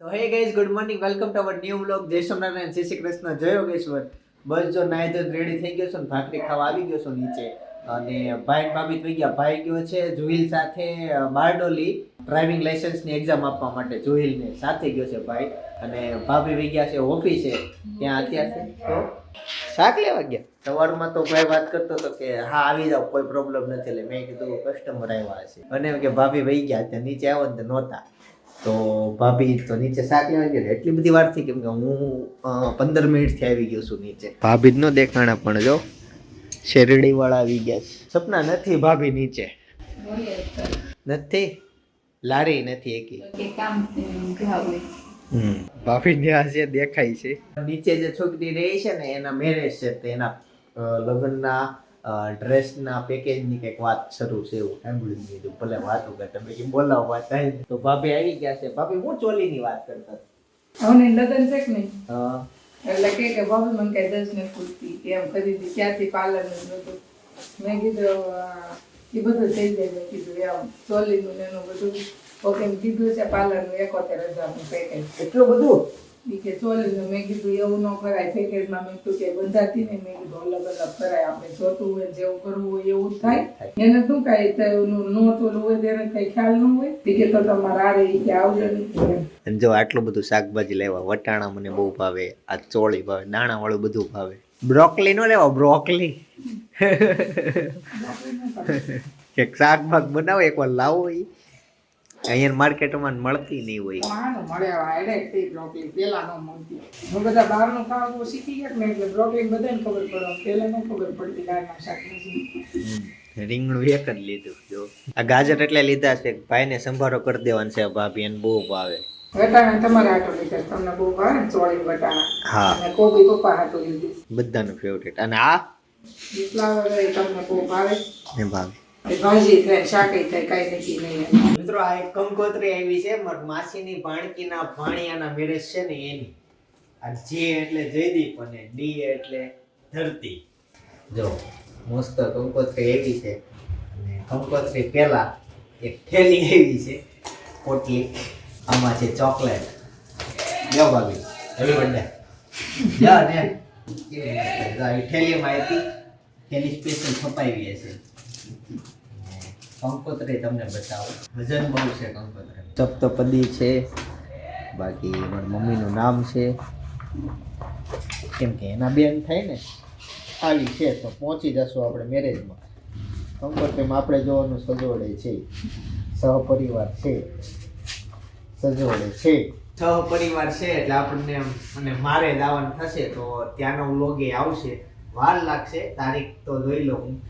તો hey guys, good morning, welcome to our new vlog. જય સોમનારાયણ, જય શ્રી કૃષ્ણ, જય યોગેશ્વર. બસ જો નાઈ ધોઈને રેડી થઈ ગયો છું ને ભાખરી ખાવા આવી ગયો છું નીચે. અને ભાઈ ને ભાભી થઈ ગયા. ભાઈ ગયો છે જુહિલ સાથે બારડોલી ડ્રાઇવિંગ લાઇસન્સની એક્ઝામ આપવા માટે. જુહિલને સાથે ગયો છે ભાઈ. અને ભાભી વહી ગયા છે ઓફિસે, ત્યાં અત્યારે તો શાક લેવા ગયા. સવારમાં તો ભાઈ વાત કરતો હતો કે હા આવી જાવ, કોઈ પ્રોબ્લેમ નથી. એટલે મેં કીધું કસ્ટમર આવ્યા છે. અને કે ભાભી વહી ગયા, ત્યાં નીચે આવ્યો ને નહોતા. તો ભાભી તો નીચે શાક લેવા ગયા. એટલી બધી વાર થઈ કેમ કે હું 15 મિનિટથી આવી ગયો છું નીચે. ભાભી જ ન દેખાણા, પણ જો શેરડી વાળા આવી ગયા છે. સપના નથી ભાભી નીચે નથી, લારી નથી એકી. ભાભી ત્યાં છે દેખાય છે. નીચે જે છોકરી રહી છે ને એના મેરેજ છે, તો એના લગ્નના ડ્રેસના પેકેજની કંઈક વાત શરૂ છે એવું સાંભળ્યું. કીધું ભલે વાત ઉગા તમે કે બોલાવવા થાય. તો ભાભી આવી ગયા છે. ભાભી હું ચોલીની વાત કરતા હવે લગન છે કે નહીં, હા એટલે કે ભાભી મને કઈ 10 ને પૂછતી એમ કરી હતી ક્યાંથી પાર્લર નું બધું. મેં કીધું એ બધું થઈ જાય. મેં કીધું એમ ચોલીનું ને એનું બધું ઓકે કીધું છે. પાર્લર નું 71,000 નું પેકેજ. એટલું બધું ઈ કે ચોલીનું. મેં કીધું એવું ન કરાય પેકેજમાં. મેં કીધું કે બંધાતી ને. મેં કીધું અલગ અલગ કરાય, આપણે જોતું હોય જેવું કરવું હોય એવું થાય. એને શું કાંઈ નોતું હોય તેને કઈ ખ્યાલ ન હોય. કે તો તમારે આ રહી કે આવજો નહીં. અને જો આટલું બધું શાકભાજી લેવા. વટાણા મને બહુ ભાવે, આ ચોળી ભાવે, દાણા વાળું બધું ભાવે. બ્રોકલી નો લેવા, બ્રોકલી કે શાક ભાગ બનાવો એકવાર લાવો. એ અહીંયા માર્કેટમાં મળતી નહીં હોય. મળે ડાયરેક્ટ બ્રોકલી પેલા ન મળતી. હું બધા બહારનું ખાવાનું શીખી ગયા ને એટલે બ્રોકલી બધાને ખબર પડે. પેલા ન ખબર પડતી બહારના શાકભાજી. રીંગણું એક જ લીધું. જો આ ગાજર એટલે લીધા છે, ભાઈને સંભારો કરી દેવાનો છે. ભાભી એને બહુ ભાવે. વટાણા તમારે હાટો લીધા, તમને બહુ ભાવે ને ચોળી વટાણા. હા, અને કોબી પપ્પા હાટો લીધી, બધાનું ફેવરેટ. અને આ ફ્લાવર એ તમને બહુ ભાવે. ને ભાવે. ભાજી થાય, શાકઈ થાય, કાંઈ નક્કી નહીં. મિત્રો આ એક કંકોત્રી આવી છે મારી માસીની ભાણકીના ભાણિયાના મેરેજ છે ને એની. આ જે એટલે જયદીપ અને ડી એટલે ધરતી. જો મસ્ત કંકોત્રી એવી છે. અને કંકોત્રી પહેલા એક થેલી એવી છે પોટલી. આમાં છે ચોકલેટ. જો ભાભી હેપી બર્થડે. જા ને એ થેલીમાં હતી. થેલી સ્પેશિયલ છપાવી હશે. કંકોત્રી તમને બતાવો, વજન બહુ છે કંકોત્રી. સપ્તપદી છે, બાકી મારી મમ્મીનું નામ છે. કેમ કે એના બેન થાય ને આવી છે, તો પહોંચી જશું આપણે મેરેજમાં. કંકોત્રીમાં આપણે જોવાનું સજોડે છે, સહપરિવાર છે, સજોડે છે, સહપરિવાર છે. એટલે આપણને અને મારે જવાનું થશે તો ત્યાંનો વ્લોગ એ આવશે. વાર લાગશે, તારીખ તો જોઈ લો. હું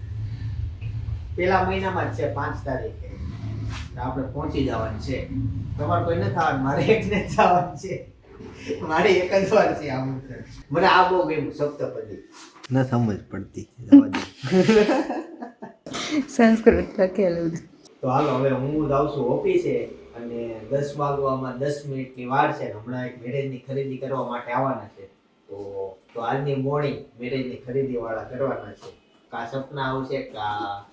પેલા મહિનામાં જ છે, 5 તારીખે આપણે પહોંચી જવાનું છે. તમારે કોઈ નથી આવવાનું, મારે એકને જ જવાનું છે. મારે એક જ વાર છે આવું. મને આ બહુ ગમ્યું સપ્તપદી. ન સમજ પડતી સંસ્કૃત લખેલું. તો હાલો હવે હું જાઉં છું ઓફિસે. અને 10 વાગવામાં 10 મિનિટની વાર છે. હમણાં એક મેરેજની ખરીદી કરવા માટે આવવાના છે. તો આજની મોર્નિંગ મેરેજની ખરીદી વાળા કરવાના છે. કા સપના આવશે, કા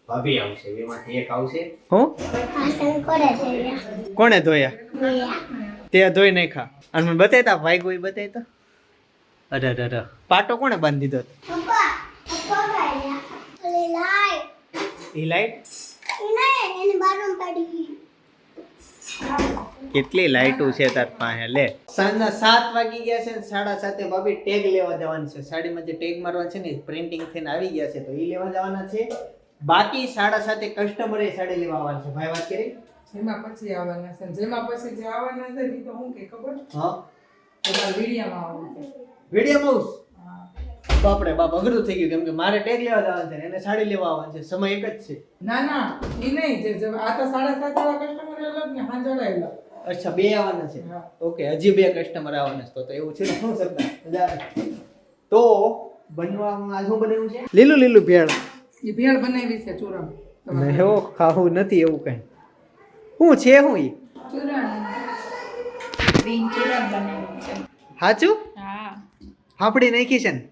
ભાભી આવશે, એમાંથી એક આવશે. કોણે ધોયા? તે ધોઈ નાખ્યા. અને મને બતાયતા ભાઈ કોઈ બતાયતા. અરે અરે પાટો કોણે બાંધી દીધો? ઈ લાઈટ કેટલી લાઈટો છે તાર પાસે? લે સાંજના 7 વાગી ગયા છે. 7:30 ભાભી ટેગ લેવા જવાનું છે. સાડીમાં જે ટેગ મારવા છે ને પ્રિન્ટિંગ થઈને આવી ગયા છે, તો ઈ લેવા જવાના છે. બાકી 7:30 કસ્ટમરે સાડી લેવા આવવાના છે. ભાઈ વાત કરી જેમાં પછી આવવાના છે, જેમાં પછી જે આવવાના છે એ તો હું કે ખબર? હા, તમારા વિડિયામાં આવવાનું છે. Video mouse. બાપરે બાપ, અઘરું થઈ ગયું. કેમ કે મારે ટેગ લેવા જવાનું છે, એને સાડી લેવા આવવાનું છે. સમય એક જ છે. ના ના એ નહીં, જે આ તો 7:30 વાળા કસ્ટમર અલગ ને હાંજળા અલગ. અચ્છા, 2 આવવાના છે. ઓકે, હજી 2 કસ્ટમર આવવાના છે. તો એવું છે ને શું સરદાર. તો બનવામાં આ શું બનાવ્યું છે? લીલું લીલું ભેળ. એ ભેળ બનાવી છે ચૂરમ. મેં હો ખાવું નથી એવું કઈ. શું છે? શું ઈ ચૂરણ ગ્રીન ચૂરણ બનાવ્યું છે. સાચું? હા, ફાફડી નાખી છે ને?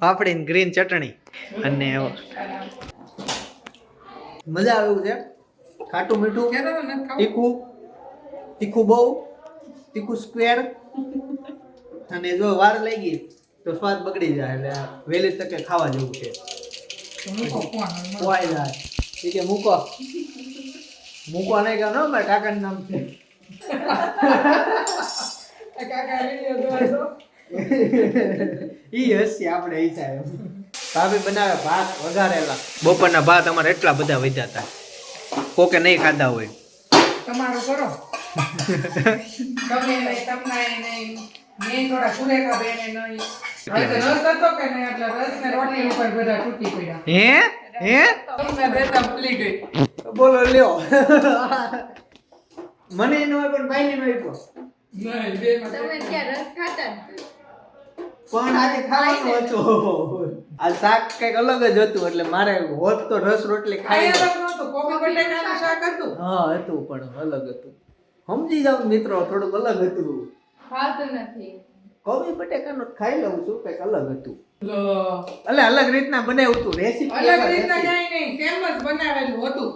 ફાફડી ને ગ્રીન ચટણી. અને મજા આવે એવું છે. ખાટું મીઠું, કેરો ન ખાવ. તીખું તીખું બહુ. તીખું સ્ક્વેર, અને જો વાર લાગી તો સ્વાદ બગડી જાય. એટલે વહેલી તકે ખાવા જેવું છે. તો મૂકો ફોન. ખવાઈ જાય. એ કે મૂકો નહીં કે ન મારા કાકાનું નામ છે. કાકા વિડિયો જોવા તો ઈ હસી આપણે ઈ સાહેબ. ભાભી બનાવે ભાત વઘારેલા. બપોરના ભાત અમારે એટલા બધા વધ્યા હતા, કોકે નહીં ખાધા હોય. તમારું કરો. તમે નહીં, તમને નહીં, મેં થોડા સુરેખા બેને નહીં. હવે તો રસ હતો કે નહીં, એટલે રસ ને રોટલી ઉપર બધા તૂટી પડ્યા. હે તમને દેતા ભૂલી ગઈ. બોલો લ્યો. મને એનો હોય પણ ભાઈને નો આપ્યો. નહીં, બેમાં તમે ત્યાં રસ ખાતા જ પણ આજે ખાવાનું હતું. આ શાક કઈક અલગ જ હતું, એટલે મારે હોત તો રસ રોટલી ખાઈ ખાઈ અલગ નહોતું, કોબી બટાકાનું શાક હતું. હા હતું, પણ અલગ હતું. સમજી જાવ મિત્રો, થોડુંક અલગ હતું. ભાવતું નથી. કોબી બટાકાનું ખાઈ લઉં છું, કઈક અલગ હતું. લો, એટલે અલગ રીતના બનાવ્યું હતું. રેસીપી અલગ રીતના કાંઈ નહીં, સેમ જ બનાવેલું હતું.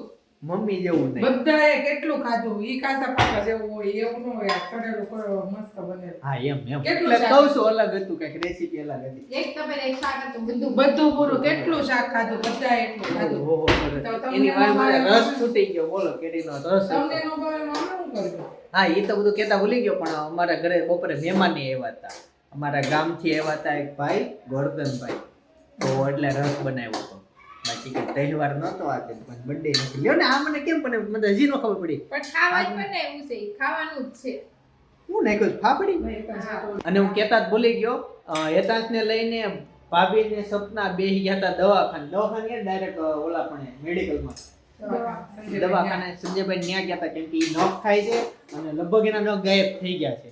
મમ્મી જેવું નહીં. બધાએ કેટલું ખાધું, ઈ કાસા પાકા જેવું હોય એવું ન હોય. આ કરેલું કરો મસ્ત બને. હા એમ કેટલું એટલે શાક? કહું છું અલગ હતું, કઈક રેસીપી અલગ હતી. એક તપેલા એક શાક હતું, બધું બધું પૂરું, કેટલું શાક ખાધું, બધાએ એટલું ખાધું. ઓહો, તો તમને એની વાય મારે ન રસ ભાવે? છૂટી ગયો. બોલો કેરીનો રસ હતો. તમને નો ભાવે એમાં અમે શું કરવું? હા એ તો બધું કેતા ભૂલી ગયો, પણ અમારા ઘરે બપોરે મહેમાન આવ્યા હતા. અમારા ગામથી આવ્યા હતા એક ભાઈ, ગોરધનભાઈ. તો એટલે રસ બનાવ્યો હતો. બાકી કે તહેવાર નતો આજે, પણ બર્થડે નથી. લ્યો ને, આ મને કેમ બને, મને હજી નો ખબર પડી. પણ ખાવા જ બનાવ્યું છે, ખાવાનું જ છે. હું નાખ્યું છે? ફાફડી. ભાઈ તો શાક. અને હું કેતા જ ભૂલી ગયો, યતાંશને લઈને ભાભીને સપના બેહી ગયા હતા દવાખાને ડાયરેક્ટ ઓલા પણ મેડિકલમાં દવાખાને સંજયભાઈ ન્યા ગયા હતા, કેમ કે ઈ નખ ખાય છે અને લગભગ એના નખ ગાયબ થઈ ગયા છે.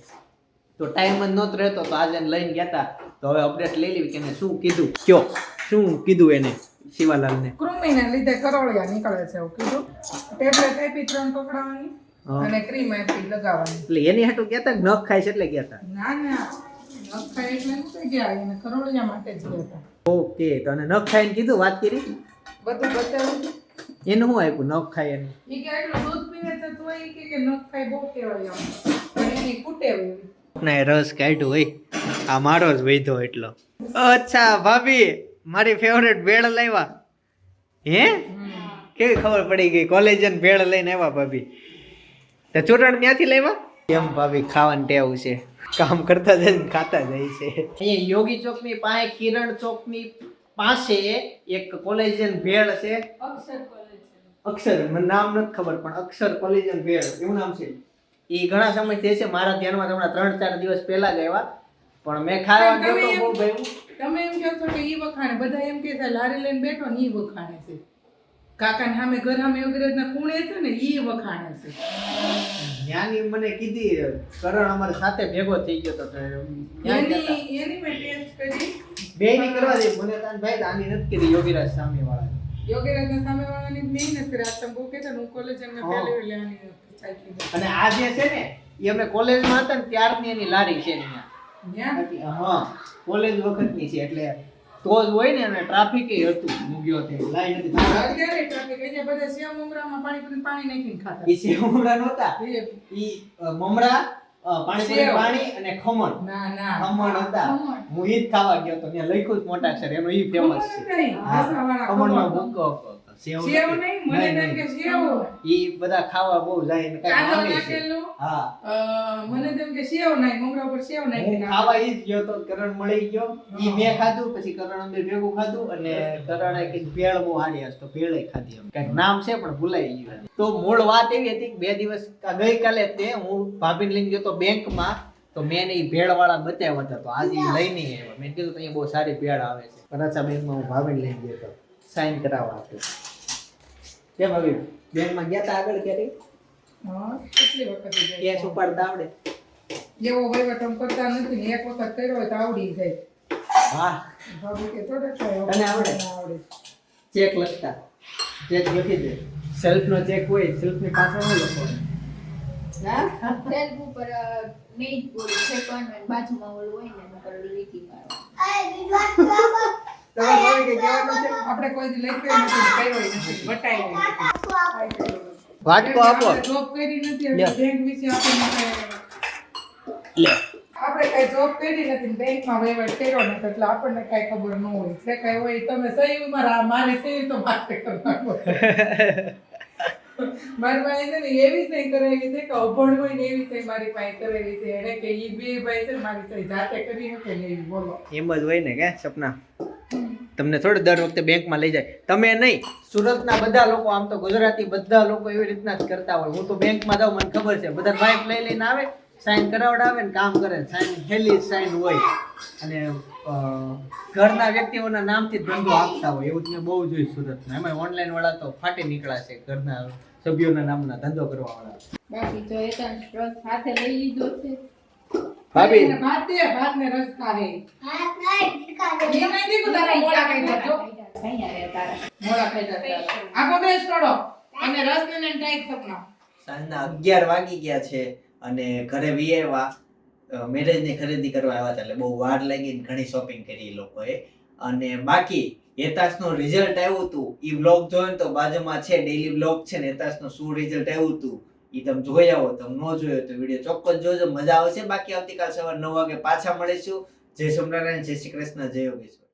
તો ટાઈમ જ નહોતો રહેતો, તો આજે એને લઈને ગયા હતા. તો હવે અપડેટ લઈ લેવી કે એને શું કીધું, કયો શું કીધું એને શિવાલાલને. કૃમિના લીધે કરોળિયા નીકળે છે એવું કીધું. ટેબ્લેટ આપી 3 પકડાવાની અને ક્રીમ આપી લગાવવાની. એટલે એની હાટું ગયા હતા કે નખ ખાય છે એટલે ગયા હતા? ના ના, નખ ખાય એટલે નથી ગયા, એને કરોળિયા માટે જ ગયા હતા. ઓકે, તો અને નખ ખાઈને કીધું, વાત કરી બધું બતાવ્યું. એનું શું આપ્યું નખ ખાય એનું? ઈ કે એટલું દૂધ પીવે છે તો ઈ કે નખ ખાય બહુ કહેવાય આમ. પણ એની કુટેવ એવી. ના રસ કાઢ્યું હોય, આ મારો જ વૈધો એટલો. અચ્છા ભાભી, મારી ફેવરેટ ભેળ લાવ્યા. હે કેવી ખબર પડી ગઈ? કોલેજન ભેળ લઈને આવ્યા ભાભી. તો ચૂરણ ત્યાંથી લાવ્યા? એમ ભાભી ખાવાની ટેવ છે, કામ કરતા જાય ને ખાતા જાય છે. અહીંયા યોગી ચોકની પાસે, કિરણ ચોકની પાસે એક કોલેજન ભેળ છે. અક્ષર કોલેજ. અક્ષર, મને નામ નથી ખબર, પણ અક્ષર કોલેજન ભેળ એવું નામ છે. એ ઘણા સમયથી છે મારા ધ્યાનમાં, હમણાં 3-4 દિવસ પહેલા જ આવ્યા, પણ મેં ખાવા ગયો તો બહુ ભાઈ. તમે એમ કહો છો કે ઈ વખાણે, બધા એમ કે છે લારી લઈને બેઠો ને ઈ વખાણે છે. કાકાને સામે ઘર સામે યોગીરાજના ખૂણે છે ને ઈ વખાણે છે. જ્ઞાની મને કીધી, કરણ અમારે સાથે ભેગો થઈ ગયો તો એની મેં ટેસ્ટ કરી. બે ની કરવા દે મને તાન ભાઈ આની નથી કીધી યોગીરાજ સામે વાળા. યોગીરાજના સામે વાળાની મહેનત કરી. આ તમે બહુ કહેતા ને હું કોલેજ એમને પહેલી લેવાની ચાકી દે. અને આ જે છે ને એ અમે કોલેજમાં હતા ને ત્યારની એની લારી છે ન્યા હા, કોલેજ વખતની છે, એટલે તો જ હોય ને. અને ટ્રાફિક હતું, હું ગયો તે લાઈન હતી. અત્યારે ટ્રાફિક અહીંયા બધા સેવ મમરામાં પાણી નાખીને ખાતા. ઈ સેવ મમરા નહોતા, ઈ મમરા પાણી પાણી અને ખમણ. ના ના ખમણ હતા. ખમણ. હું ઈ જ ખાવા ગયો તો ત્યાં લખ્યું જ મોટા અક્ષર, એનો ઈ ફેમસ છે. ખમણનો ભૂકો સેવ સેવ નહીં, મને તેમ કે સેવ. ઈ બધા ખાવા બહુ જાય ને કાંઈ કાંદો નામે છે. નાખેલો. હા, મને તેમ કે સેવ નહીં, મમરા ઉપર સેવ હું નાખીને ખાવા ઈ જ ગયો તો કરણ મળી ગયો. ઈ મેં ખાધું, પછી કરણ અંદર ભેગું ખાધું, અને કરણે કીધું ભેળ બહુ સારી હશે, તો ભેળે ખાધી. કંઈક નામ છે પણ ભૂલાઈ ગયું. તો મૂળ વાત એવી હતી કે 2 દિવસ ગઈકાલે તે હું ભાભીને લઈને ગયો તો બેંકમાં, તો મેં ઈ ભેળ વાળા બતાવ્યા હતા, તો આજે ઈ લઈને આવ્યા. મેં કીધું અહીંયા બહુ સારી ભેળ આવે છે. પરાસા બેંકમાં હું ભાભીને લઈને ગયો તો સાઈન કરાવવા હતું. કેમ ભાભી, બેંકમાં ગયા તા આગળ ક્યારે? હા, કેટલી વખત જાય. કેસ ઉપાડતા આવડે? જેવો વહીવટ આમ કરતા નથી ને એક વખત કર્યો હોય તો આવડી જાય. હા, ભાભી કે થોડા થાય તને આવડે? આવડે. ચેક લખતા, ચેક લખી દે. સેલ્ફનો ચેક હોય, સેલ્ફની પાછળ ન લખવાનો. હા, સેલ્ફ ઉપર નહીં બોલું છે, પણ બાજુમાં ઓલું હોય ને એમાં કરેલું લીટી મારવાનું. તમારે ભાભી કે કહેવાનું છે આપણે કોઈ દી લખ્યો નથી, કર્યો નથી, બટાયો નથી. વાટકો આપો. જોબ કરી નથી એટલે બેંક વિશે આપણને આપણે કઈ જોબ કરી નથી બેંકમાં વહીવટ કર્યો નથી એટલે આપણને કઈ ખબર ન હોય એટલે કઈ હોય તમે સહી મારી સહી તો માથે કરી નાખો મારી પાસે છે ને એવી સહી કરેલી છે કે અભણ હોય ને એવી સહી મારી પાસે કરેલી છે એને કે ઈ બે ભાઈ છે ને મારી સહી જાતે કરી શકે ને એવી બોલો એમ જ હોય ને કે સપના તમને થોડું દર વખતે બેંકમાં લઈ જાય તમે નહીં સુરતના બધા લોકો આમ તો ગુજરાતી બધા લોકો એવી રીતના જ કરતા હોય હું તો બેંકમાં જાઉં મને ખબર છે બધા બાઇક લઈ લઈને આવે સાઈન કરાવડાવે ને કામ કરે સાઈન હેલી સાઈન હોય અને ઘરના વ્યક્તિઓના નામથી ધંધો આપતા હોય એવું મેં બહુ જોયું સુરતમાં એમાં ઓનલાઈન વાળા તો ફાટી નીકળ્યા છે ઘરના સભ્યોના નામના ધંધો કરવા વાળા બાકી જો એકાંત રસ સાથે લઈ લીધો છે ભાભી ભાત ને રસ ખાહે હાથ નહીં દીકા એ નહીં દીકું તારા મોળા ખાઈ જજો અહીંયા રે તારા મોળા ખાઈ જતા આખો બેસ થોડો અને રસ ને ટાઈટ સપના સાંજના 11 વાગી ગયા છે અને ઘરે વિયેવા મેરેજ ની ખરીદી કરવા આવ્યા હતા એટલે બહુ વાર લાગી ને ઘણી શોપિંગ કરી એ લોકોએ અને બાકી હેતાશનું રિઝલ્ટ આવ્યું હતું ઈ વ્લોગ જોયો ને તો બાજુમાં છે ડેઈલી વ્લોગ છે ને હેતાશનું શું રિઝલ્ટ આવ્યું હતું ઈ તમે જોઈ આવો તમે ન જોયો તો વિડીયો ચોક્કસ જોજો મજા આવશે બાકી આવતીકાલ સવારે 9 વાગે પાછા મળીશું જય સોમનારાયણ જય શ્રી કૃષ્ણ જય યોગેશ્વર